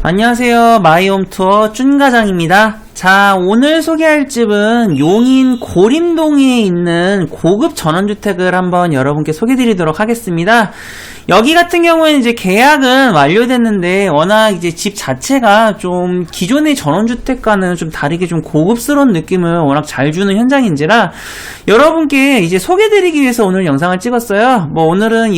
안녕하세요. 마이홈투어 쭌가장입니다. 자, 오늘 소개할 집은 용인 고림동에 있는 고급 전원주택을 한번 여러분께 소개드리도록 하겠습니다. 여기 같은 경우에는 이제 계약은 완료됐는데 워낙 이제 집 자체가 좀 기존의 전원주택과는 좀 다르게 좀 고급스러운 느낌을 워낙 잘 주는 현장인지라 여러분께 이제 소개드리기 위해서 오늘 영상을 찍었어요. 뭐 오늘은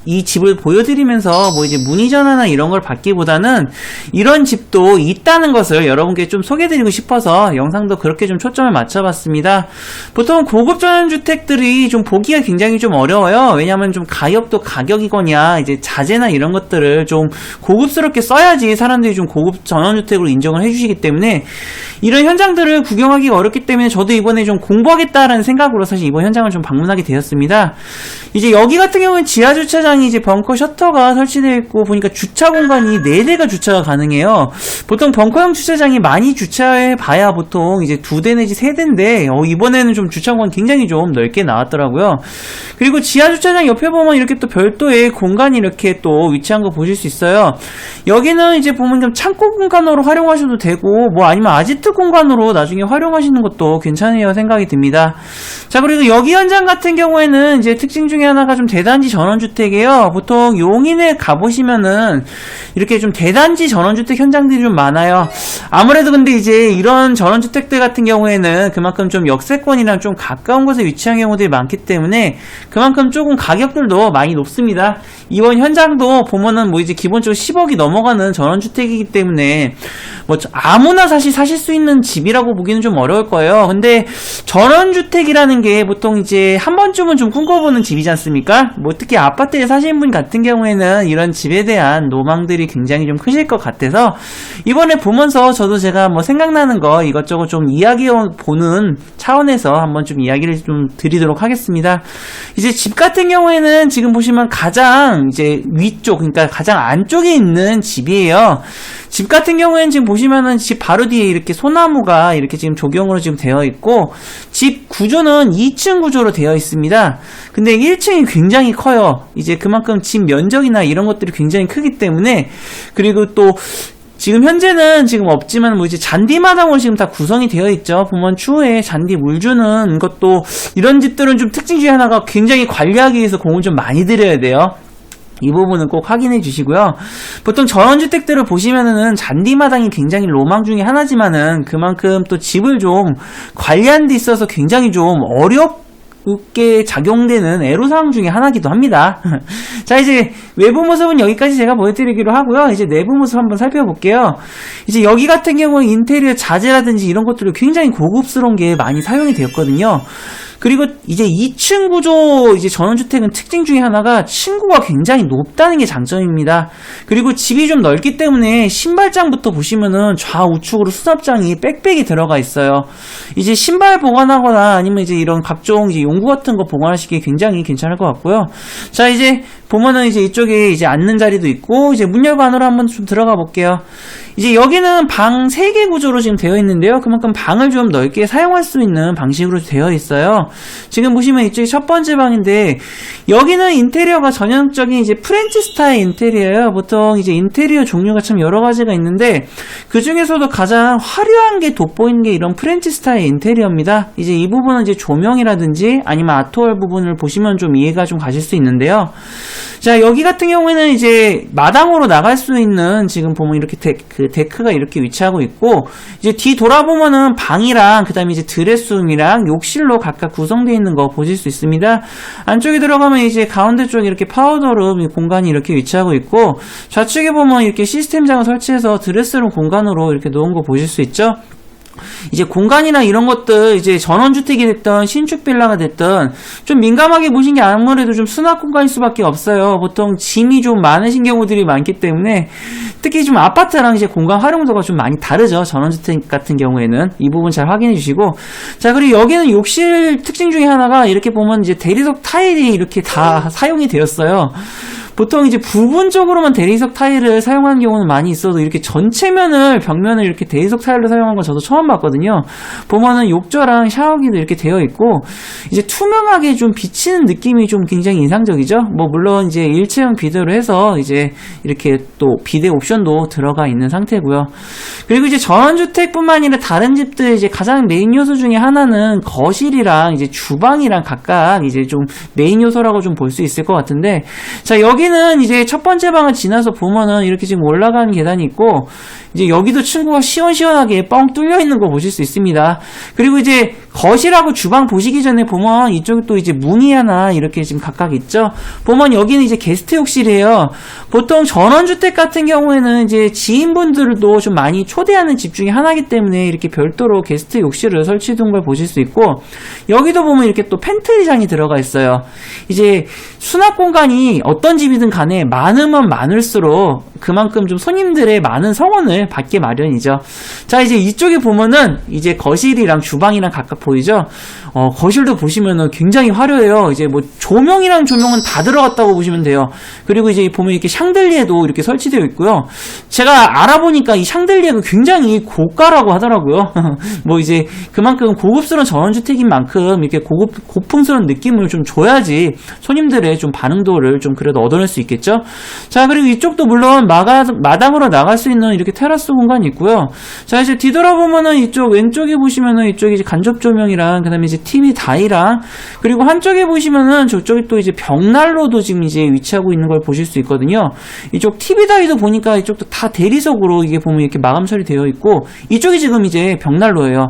이 집을 보여드리면서 뭐 이제 문의 전화나 이런 걸 받기보다는 이런 집도 있다는 것을 여러분께 좀 소개드리고 싶어서 영상도 그렇게 좀 초점을 맞춰봤습니다. 보통 고급 전원주택들이 좀 보기가 굉장히 좀 어려워요. 왜냐하면 좀 가격도 가격이거냐 이제 자재나 이런 것들을 좀 고급스럽게 써야지 사람들이 좀 고급 전원주택으로 인정을 해주시기 때문에 이런 현장들을 구경하기가 어렵기 때문에 저도 이번에 좀 공부하겠다라는 생각으로 사실 이번 현장을 좀 방문하게 되었습니다. 이제 여기 같은 경우는 지하 주차장이 이제 벙커 셔터가 설치되어 있고 보니까 주차 공간이 4대가 주차가 가능해요. 보통 벙커형 주차장이 많이 주차해 봐야 보통 이제 2대 내지 3대인데 이번에는 좀 주차 공간 굉장히 좀 넓게 나왔더라고요. 그리고 지하 주차장 옆에 보면 이렇게 또 별도의 공간이 이렇게 또 위치한 거 보실 수 있어요. 여기는 이제 보면 좀 창고 공간으로 활용하셔도 되고 뭐 아니면 아지트 공간으로 나중에 활용하시는 것도 괜찮아요 생각이 듭니다. 자, 그리고 여기 현장 같은 경우에는 이제 특징 중에 하나가 좀 대단지 전원주택이에요. 보통 용인에 가보시면은 이렇게 좀 대단지 전원주택 현장들이 좀 많아요. 아무래도 근데 이제 이런 전원주택들 같은 경우에는 그만큼 좀 역세권이랑 좀 가까운 곳에 위치한 경우들이 많기 때문에 그만큼 조금 가격들도 많이 높습니다. 이번 현장도 보면은 뭐 이제 기본적으로 10억이 넘어가는 전원주택이기 때문에 뭐 아무나 사실 사실 수 있는 집이라고 보기는 좀 어려울 거예요. 근데 전원주택이라는 게 보통 이제 한 번쯤은 좀 꿈꿔보는 집이지 않습니까? 뭐 특히 아파트에 사시는 분 같은 경우에는 이런 집에 대한 로망들이 굉장히 좀 크실 것 같아서 이번에 보면서 저도 제가 뭐 생각나는 거 이것저것 좀 이야기해 보는 차원에서 한번 좀 이야기를 좀 드리도록 하겠습니다. 이제 집 같은 경우에는 지금 보시면 가장 이제 위쪽, 그러니까 가장 안쪽에 있는 집이에요. 집 같은 경우에는 지금 보시면은 집 바로 뒤에 이렇게 소나무가 이렇게 지금 조경으로 지금 되어 있고 집 구조는 2층 구조로 되어 있습니다. 근데 1층이 굉장히 커요. 이제 그만큼 집 면적이나 이런 것들이 굉장히 크기 때문에 그리고 또 지금 현재는 지금 없지만 뭐 이제 잔디마당으로 지금 다 구성이 되어 있죠. 보면 추후에 잔디 물 주는 것도 이런 집들은 좀 특징 중에 하나가 굉장히 관리하기 위해서 공을 좀 많이 들여야 돼요. 이 부분은 꼭 확인해 주시고요. 보통 전원주택들을 보시면은 잔디마당이 굉장히 로망 중에 하나지만은 그만큼 또 집을 좀 관리하는 데 있어서 굉장히 좀 어렵게 작용되는 애로사항 중에 하나기도 합니다. 자, 이제 외부 모습은 여기까지 제가 보여드리기로 하고요. 이제 내부 모습 한번 살펴볼게요. 이제 여기 같은 경우는 인테리어 자재라든지 이런 것들이 굉장히 고급스러운 게 많이 사용이 되었거든요. 그리고 이제 2층 구조 이제 전원주택은 특징 중에 하나가 층고가 굉장히 높다는 게 장점입니다. 그리고 집이 좀 넓기 때문에 신발장부터 보시면은 좌우측으로 수납장이 빽빽이 들어가 있어요. 이제 신발 보관하거나 아니면 이제 이런 각종 이제 용구 같은 거 보관하시기 굉장히 괜찮을 것 같고요. 자, 이제 보면은 이제 이쪽에 이제 앉는 자리도 있고 이제 문 열고 안으로 한번 좀 들어가 볼게요. 이제 여기는 방 3개 구조로 지금 되어 있는데요. 그만큼 방을 좀 넓게 사용할 수 있는 방식으로 되어 있어요. 지금 보시면 이쪽이 첫 번째 방인데 여기는 인테리어가 전형적인 이제 프렌치 스타일 인테리어예요. 보통 이제 인테리어 종류가 참 여러 가지가 있는데 그 중에서도 가장 화려한 게 돋보이는 게 이런 프렌치 스타일 인테리어입니다. 이제 이 부분은 이제 조명이라든지 아니면 아트월 부분을 보시면 좀 이해가 좀 가실 수 있는데요. 자, 여기 같은 경우에는 이제 마당으로 나갈 수 있는 지금 보면 이렇게 데크가 이렇게 위치하고 있고 이제 뒤 돌아보면은 방이랑 그 다음에 이제 드레스룸이랑 욕실로 각각 구성되어 있는 거 보실 수 있습니다. 안쪽에 들어가면 이제 가운데 쪽에 이렇게 파우더룸 공간이 이렇게 위치하고 있고 좌측에 보면 이렇게 시스템장을 설치해서 드레스룸 공간으로 이렇게 놓은 거 보실 수 있죠. 이제 공간이나 이런 것들 이제 전원주택이 됐든 신축 빌라가 됐든 좀 민감하게 보신 게 아무래도 좀 수납 공간일 수밖에 없어요. 보통 짐이 좀 많으신 경우들이 많기 때문에 특히 좀 아파트랑 이제 공간 활용도가 좀 많이 다르죠. 전원주택 같은 경우에는 이 부분 잘 확인해 주시고 자, 그리고 여기는 욕실 특징 중에 하나가 이렇게 보면 이제 대리석 타일이 이렇게 다 사용이 되었어요. 보통 이제 부분적으로만 대리석 타일을 사용하는 경우는 많이 있어도 이렇게 전체면을 벽면을 이렇게 대리석 타일로 사용한 건 저도 처음 봤거든요. 보면은 욕조랑 샤워기도 이렇게 되어 있고 이제 투명하게 좀 비치는 느낌이 좀 굉장히 인상적이죠. 뭐 물론 이제 일체형 비데로 해서 이제 이렇게 또 비데 옵션도 들어가 있는 상태고요. 그리고 이제 전원주택뿐만 아니라 다른 집들 이제 가장 메인 요소 중에 하나는 거실이랑 이제 주방이랑 각각 이제 좀 메인 요소라고 좀 볼 수 있을 것 같은데, 자 여기는 이제 첫 번째 방을 지나서 보면은 이렇게 지금 올라가는 계단이 있고 이제 여기도 층고가 시원시원하게 뻥 뚫려 있는 거 보실 수 있습니다. 그리고 이제 거실하고 주방 보시기 전에 보면 이쪽에 또 이제 문이 하나 이렇게 지금 각각 있죠. 보면 여기는 이제 게스트 욕실이에요. 보통 전원주택 같은 경우에는 이제 지인분들도 좀 많이 초대하는 집 중에 하나이기 때문에 이렇게 별도로 게스트 욕실을 설치해둔 걸 보실 수 있고, 여기도 보면 이렇게 또 팬트리장이 들어가 있어요. 이제 수납 공간이 어떤 집이든 간에 많으면 많을수록 그만큼 좀 손님들의 많은 성원을 받게 마련이죠. 자 이제 이쪽에 보면은 이제 거실이랑 주방이랑 각각 보이죠. 거실도 보시면은 굉장히 화려해요. 이제 뭐 조명이랑 조명은 다 들어갔다고 보시면 돼요. 그리고 이제 보면 이렇게 샹들리에도 이렇게 설치되어 있고요. 제가 알아보니까 이 샹들리에가 굉장히 고가라고 하더라고요. 뭐 이제 그만큼 고급스러운 전원주택인 만큼 이렇게 고풍스러운 느낌을 좀 줘야지 손님들의 좀 반응도를 좀 그래도 얻어낼 수 있겠죠. 자 그리고 이쪽도 물론 마당으로 나갈 수 있는 이렇게 테라스 공간이 있고요. 자 이제 뒤돌아보면은 이쪽 왼쪽에 보시면은 이쪽에 이제 간접 조명이랑 그다음에 이제 TV 다이랑, 그리고 한쪽에 보시면은 저쪽에 또 이제 벽난로도 지금 이제 위치하고 있는 걸 보실 수 있거든요. 이쪽 TV 다이도 보니까 이쪽도 다 대리석으로 이게 보면 이렇게 마감 처리되어 있고, 이쪽이 지금 이제 벽난로예요.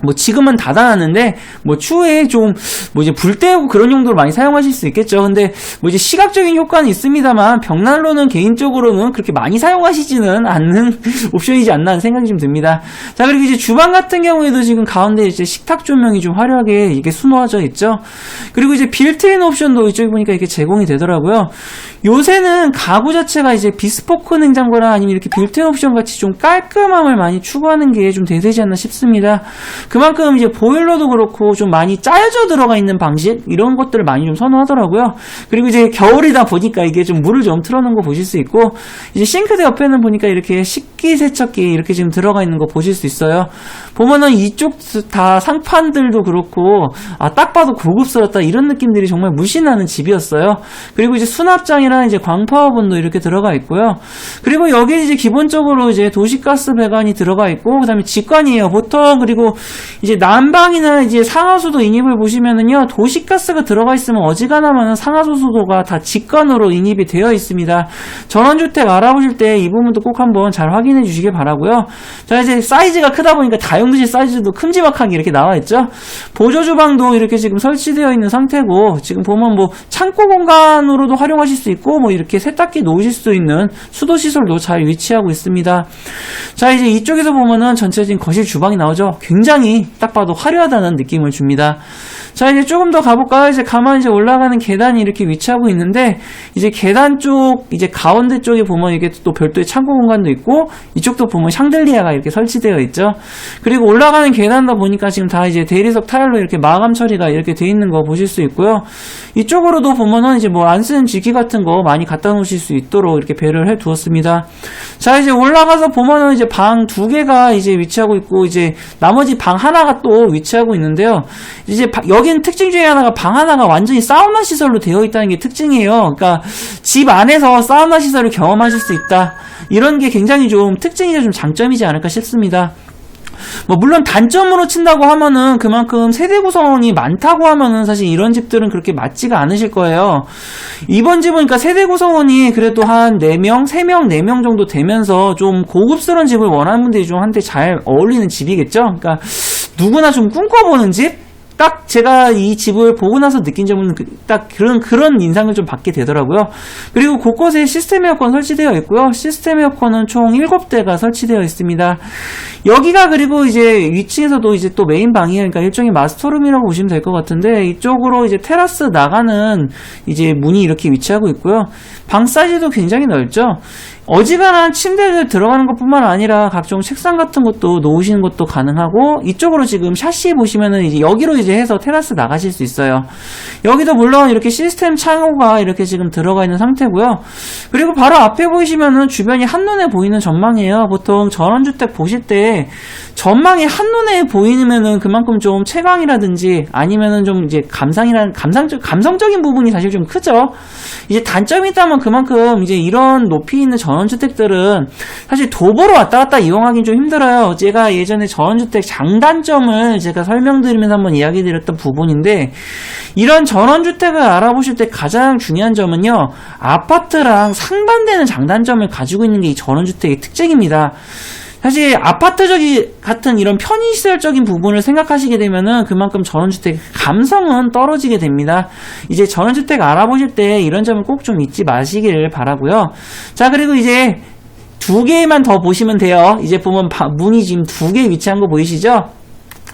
뭐 지금은 닫아놨는데 뭐 추후에 좀 뭐 이제 불 때우고 그런 용도로 많이 사용하실 수 있겠죠. 근데 뭐 이제 시각적인 효과는 있습니다만 벽난로는 개인적으로는 그렇게 많이 사용하시지는 않는 옵션이지 않나 하는 생각이 좀 듭니다. 자 그리고 이제 주방 같은 경우에도 지금 가운데 이제 식탁 조명이 좀 화려하게 이게 수놓아져 있죠. 그리고 이제 빌트인 옵션도 이쪽에 보니까 이렇게 제공이 되더라고요. 요새는 가구 자체가 이제 비스포크 냉장고나 아니면 이렇게 빌트인 옵션 같이 좀 깔끔함을 많이 추구하는 게 좀 대세지 않나 싶습니다. 그만큼 이제 보일러도 그렇고 좀 많이 짜여져 들어가 있는 방식, 이런 것들을 많이 좀 선호하더라고요. 그리고 이제 겨울이다 보니까 이게 좀 물을 좀 틀어놓은 거 보실 수 있고, 이제 싱크대 옆에는 보니까 이렇게 식기세척기 이렇게 지금 들어가 있는 거 보실 수 있어요. 보면은 이쪽 다 상판들도 그렇고 딱 봐도 고급스럽다 이런 느낌들이 정말 물씬 나는 집이었어요. 그리고 이제 수납장이랑 이제 광파워본도 이렇게 들어가 있고요. 그리고 여기 이제 기본적으로 이제 도시가스 배관이 들어가 있고, 그 다음에 직관이에요 보통. 그리고 이제 난방이나 이제 상하수도 인입을 보시면은요, 도시가스가 들어가 있으면 어지간하면 상하수도가 다 직관으로 인입이 되어 있습니다. 전원주택 알아보실 때 이 부분도 꼭 한번 잘 확인해 주시길 바라고요. 자 이제 사이즈가 크다 보니까 다용도실 사이즈도 큼지막하게 이렇게 나와 있죠. 보조 주방도 이렇게 지금 설치되어 있는 상태고, 지금 보면 뭐 창고 공간으로도 활용하실 수 있고, 뭐 이렇게 세탁기 놓으실 수 있는 수도 시설도 잘 위치하고 있습니다. 자 이제 이쪽에서 보면은 전체적인 거실 주방이 나오죠. 굉장히 딱 봐도 화려하다는 느낌을 줍니다. 자 이제 조금 더 가볼까요? 이제 가만히 이제 올라가는 계단이 이렇게 위치하고 있는데, 이제 계단 쪽 이제 가운데 쪽에 보면 이게 또 별도의 창고 공간도 있고, 이쪽도 보면 샹들리아가 이렇게 설치되어 있죠. 그리고 올라가는 계단도 보니까 지금 다 이제 대리석 타일로 이렇게 마감 처리가 이렇게 돼 있는 거 보실 수 있고요. 이쪽으로도 보면은 이제 뭐 안 쓰는 지기 같은 거 많이 갖다 놓으실 수 있도록 이렇게 배려를 해 두었습니다. 자 이제 올라가서 보면은 이제 방 2개가 이제 위치하고 있고, 이제 나머지 방 하나가 또 위치하고 있는데요. 이제 여기는 특징 중에 하나가 방 하나가 완전히 사우나 시설로 되어 있다는 게 특징이에요. 그러니까 집 안에서 사우나 시설을 경험하실 수 있다, 이런 게 굉장히 좀 특징이자 좀 장점이지 않을까 싶습니다. 뭐 물론 단점으로 친다고 하면은 그만큼 세대 구성이 많다고 하면은 사실 이런 집들은 그렇게 맞지가 않으실 거예요. 이번 집은 그러니까 세대 구성원이 그래도 한 4명, 3명, 4명 정도 되면서 좀 고급스러운 집을 원하는 분들이 좀 한테 잘 어울리는 집이겠죠. 그러니까 누구나 좀 꿈꿔보는 집? 딱 제가 이 집을 보고 나서 느낀 점은 딱 그런 인상을 좀 받게 되더라고요. 그리고 곳곳에 시스템 에어컨 설치되어 있고요. 시스템 에어컨은 총 7대가 설치되어 있습니다. 여기가 그리고 이제 위층에서도 이제 또 메인 방이에요. 그러니까 일종의 마스터룸이라고 보시면 될 것 같은데, 이쪽으로 이제 테라스 나가는 이제 문이 이렇게 위치하고 있고요. 방 사이즈도 굉장히 넓죠. 어지간한 침대들 들어가는 것뿐만 아니라 각종 책상 같은 것도 놓으시는 것도 가능하고, 이쪽으로 지금 샤시 보시면은 이제 여기로 이제 해서 테라스 나가실 수 있어요. 여기도 물론 이렇게 시스템 창호가 이렇게 지금 들어가 있는 상태고요. 그리고 바로 앞에 보시면은 주변이 한눈에 보이는 전망이에요. 보통 전원주택 보실 때 전망이 한눈에 보이면은 그만큼 좀 채광이라든지 아니면은 좀 이제 감성적인 부분이 사실 좀 크죠. 이제 단점이 있다면 그만큼 이제 이런 높이 있는 전원주택들은 사실 도보로 왔다 갔다 이용하기 좀 힘들어요. 제가 예전에 전원주택 장단점을 제가 설명드리면서 한번 이야기 드렸던 부분인데, 이런 전원주택을 알아보실 때 가장 중요한 점은요, 아파트랑 상반되는 장단점을 가지고 있는 게 이 전원주택의 특징입니다. 사실 아파트적인 같은 이런 편의시설적인 부분을 생각하시게 되면은 그만큼 전원주택 감성은 떨어지게 됩니다. 이제 전원주택 알아보실 때 이런 점을 꼭 좀 잊지 마시길 바라고요. 자, 그리고 이제 두 개만 더 보시면 돼요. 이제 보면 문이 지금 두 개 위치한 거 보이시죠?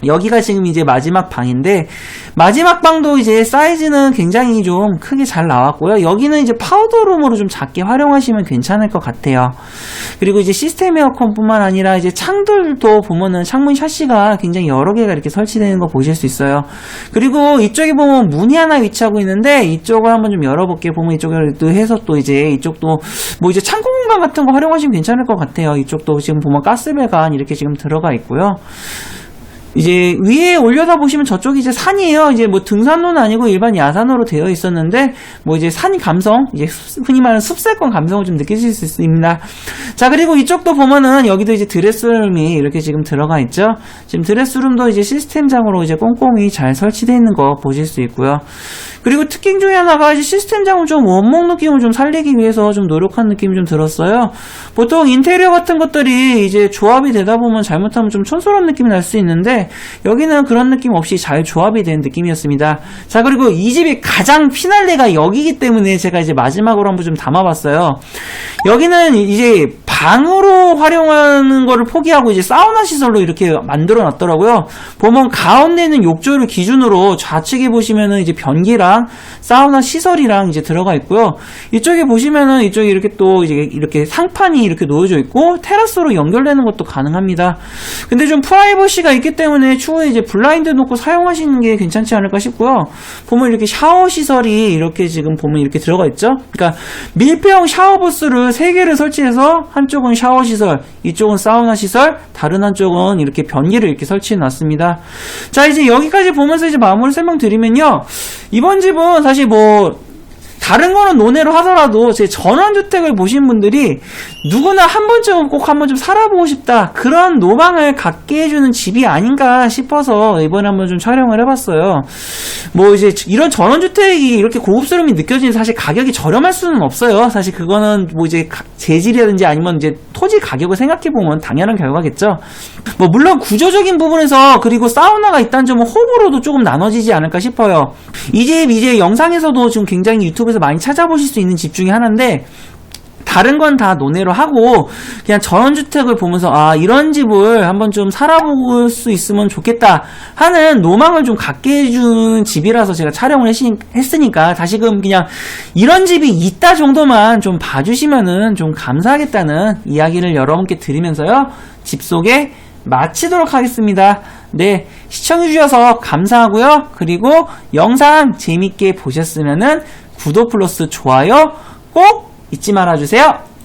여기가 지금 이제 마지막 방인데, 마지막 방도 이제 사이즈는 굉장히 좀 크게 잘 나왔고요. 여기는 이제 파우더룸으로 좀 작게 활용하시면 괜찮을 것 같아요. 그리고 이제 시스템 에어컨뿐만 아니라 이제 창들도 보면은 창문 샤시가 굉장히 여러 개가 이렇게 설치되는 거 보실 수 있어요. 그리고 이쪽에 보면 문이 하나 위치하고 있는데, 이쪽을 한번 좀 열어볼게요. 보면 이쪽을 또 해서 또 이제 이쪽도 뭐 이제 창고 공간 같은 거 활용하시면 괜찮을 것 같아요. 이쪽도 지금 보면 가스배관 이렇게 지금 들어가 있고요. 이제 위에 올려다 보시면 저쪽이 이제 산이에요. 이제 뭐 등산로는 아니고 일반 야산으로 되어 있었는데, 뭐 이제 산 감성, 이제 흔히 말하는 숲세권 감성을 좀 느끼실 수 있습니다. 자, 그리고 이쪽도 보면은 여기도 이제 드레스룸이 이렇게 지금 들어가 있죠. 지금 드레스룸도 이제 시스템장으로 이제 꼼꼼히 잘 설치되어 있는 거 보실 수 있고요. 그리고 특징 중에 하나가 이제 시스템장을 좀 원목 느낌을 좀 살리기 위해서 좀 노력한 느낌이 좀 들었어요. 보통 인테리어 같은 것들이 이제 조합이 되다 보면 잘못하면 좀 촌스러운 느낌이 날 수 있는데, 여기는 그런 느낌 없이 잘 조합이 된 느낌이었습니다. 자, 그리고 이 집이 가장 피날레가 여기기 때문에 제가 이제 마지막으로 한번 좀 담아봤어요. 여기는 이제 방으로 활용하는 거를 포기하고 이제 사우나 시설로 이렇게 만들어 놨더라고요. 보면 가운데 있는 욕조를 기준으로 좌측에 보시면은 이제 변기랑 사우나 시설이랑 이제 들어가 있고요. 이쪽에 보시면은 이쪽에 이렇게 또 이제 이렇게 상판이 이렇게 놓여져 있고 테라스로 연결되는 것도 가능합니다. 근데 좀 프라이버시가 있기 때문에 추후에 이제 블라인드 놓고 사용하시는 게 괜찮지 않을까 싶고요. 보면 이렇게 샤워 시설이 이렇게 지금 보면 이렇게 들어가 있죠. 그러니까 밀폐형 샤워 부스를 3개를 설치해서 한쪽은 샤워 시설, 이쪽은 사우나 시설, 다른 한쪽은 이렇게 변기를 이렇게 설치해 놨습니다. 자, 이제 여기까지 보면서 이제 마무리 설명드리면요, 이번 집은 사실 뭐 다른 거는 논외로 하더라도 제 전원주택을 보신 분들이 누구나 한 번쯤은 꼭 한번 좀 살아보고 싶다, 그런 로망을 갖게 해주는 집이 아닌가 싶어서 이번에 한번 좀 촬영을 해봤어요. 뭐 이제 이런 전원주택이 이렇게 고급스러움이 느껴지는, 사실 가격이 저렴할 수는 없어요. 사실 그거는 뭐 이제 재질이라든지 아니면 이제 토지 가격을 생각해보면 당연한 결과겠죠. 뭐 물론 구조적인 부분에서, 그리고 사우나가 있다는 점은 호불호도 조금 나눠지지 않을까 싶어요. 이 집 이제 영상에서도 지금 굉장히 유튜브에서 많이 찾아보실 수 있는 집 중에 하나인데, 다른 건 다 논외로 하고 그냥 전원주택을 보면서 이런 집을 한번 좀 살아볼 수 있으면 좋겠다 하는 로망을 좀 갖게 해주는 집이라서 제가 촬영을 했으니까 다시금 그냥 이런 집이 있다 정도만 좀 봐주시면은 좀 감사하겠다는 이야기를 여러분께 드리면서요, 집 소개 마치도록 하겠습니다. 네, 시청해주셔서 감사하고요. 그리고 영상 재밌게 보셨으면은 구독 플러스 좋아요 꼭 잊지 말아주세요.